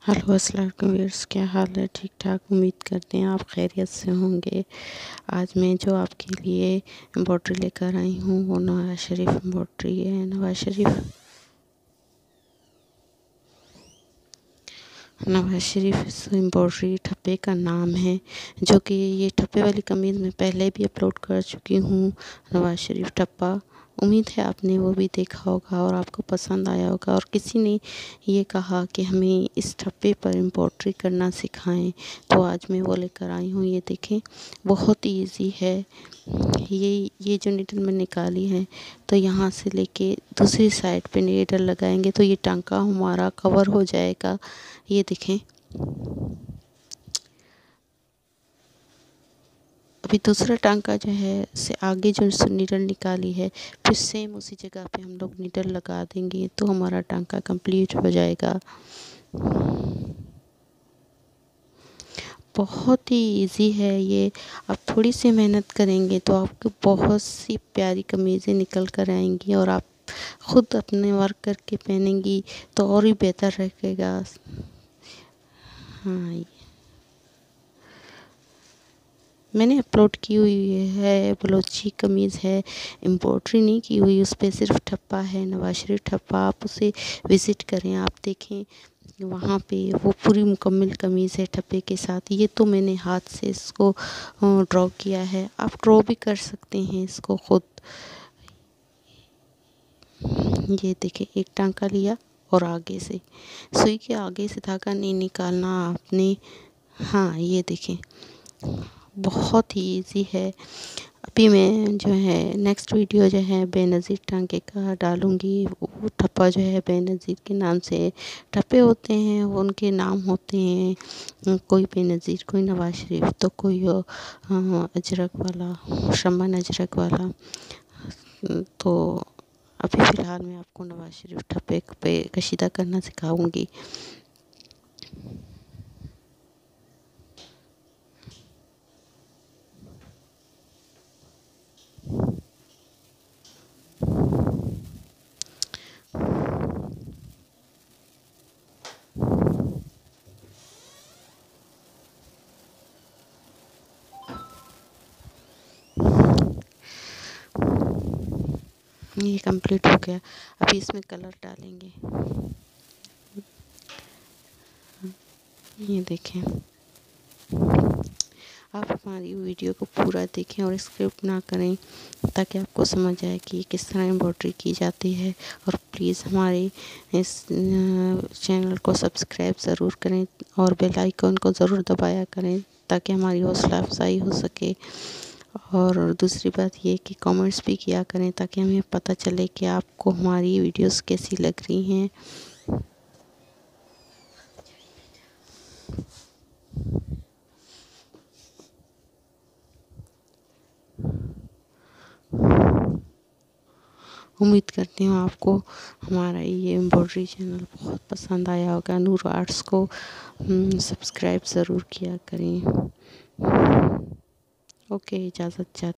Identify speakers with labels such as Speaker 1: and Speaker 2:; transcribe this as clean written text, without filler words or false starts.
Speaker 1: Hello अस्सलाम वालेकुम viewers, क्या हाल है? ठीक ठाक, उम्मीद करते हैं आप खैरियत से होंगे। आज मैं जो आपके लिए एम्ब्रॉयडरी लेकर आई हूँ वो नवाज शरीफ एम्ब्रॉयडरी है। नवाज शरीफ इस एम्ब्रॉयडरी ठप्पे का नाम है, जो कि ये ठप्पे वाली कमीज़ मैं पहले भी अपलोड कर चुकी हूँ। नवाज शरीफ ठप्पा, उम्मीद है आपने वो भी देखा होगा और आपको पसंद आया होगा। और किसी ने ये कहा कि हमें इस ठप्पे पर एम्ब्रॉयडरी करना सिखाएं, तो आज मैं वो लेकर आई हूँ। ये देखें, बहुत ही ईजी है। ये जो नीडल मैं निकाली है, तो यहाँ से लेके दूसरी साइड पे नीडल लगाएंगे तो ये टांका हमारा कवर हो जाएगा। ये देखें, अभी दूसरा टांका जो है से आगे जो नीडल निकाली है, फिर सेम उसी जगह पे हम लोग नीडल लगा देंगे तो हमारा टांका कंप्लीट हो जाएगा। बहुत ही इजी है ये। आप थोड़ी सी मेहनत करेंगे तो आपको बहुत सी प्यारी कमीज़ें निकल कर आएंगी और आप खुद अपने वर्क करके पहनेंगी तो और भी बेहतर रहेगा। हाँ, मैंने अपलोड की हुई है, बलोची कमीज़ है, एम्ब्रॉयडरी नहीं की हुई, उस पर सिर्फ ठप्पा है, नवाज शरीफ ठप्पा। आप उसे विज़िट करें, आप देखें वहाँ पे वो पूरी मुकम्मल कमीज़ है ठप्पे के साथ। ये तो मैंने हाथ से इसको ड्रॉ किया है, आप ड्रॉ भी कर सकते हैं इसको खुद। ये देखें, एक टांका लिया और आगे से सुई के आगे से धागा नहीं निकालना आपने। हाँ, ये देखें, बहुत ही इजी है। अभी मैं जो है नेक्स्ट वीडियो जो है बेनज़ीर टांके का डालूँगी। वो ठप्पा जो है बेनज़ीर के नाम से ठप्पे होते हैं, वो उनके नाम होते हैं। कोई बेनज़ीर, कोई नवाज शरीफ, तो कोई अजरक वाला, शमन अजरक वाला। तो अभी फ़िलहाल मैं आपको नवाज शरीफ ठप्पे पे कशीदा करना सिखाऊंगी। ये कंप्लीट हो गया, अभी इसमें कलर डालेंगे। ये देखें, आप हमारी वीडियो को पूरा देखें और स्किप ना करें, ताकि आपको समझ आए कि किस तरह एम्ब्रॉयडरी की जाती है। और प्लीज़ हमारे इस चैनल को सब्सक्राइब ज़रूर करें और बेल आइकन को ज़रूर दबाया करें, ताकि हमारी हौसला अफजाई हो सके। और दूसरी बात ये कि कमेंट्स भी किया करें, ताकि हमें पता चले कि आपको हमारी वीडियोस कैसी लग रही हैं। उम्मीद करती हूँ आपको हमारा ये एम्ब्रॉयडरी चैनल बहुत पसंद आया होगा। नूर आर्ट्स को सब्सक्राइब ज़रूर किया करें। ओके, इजाज़त चाहती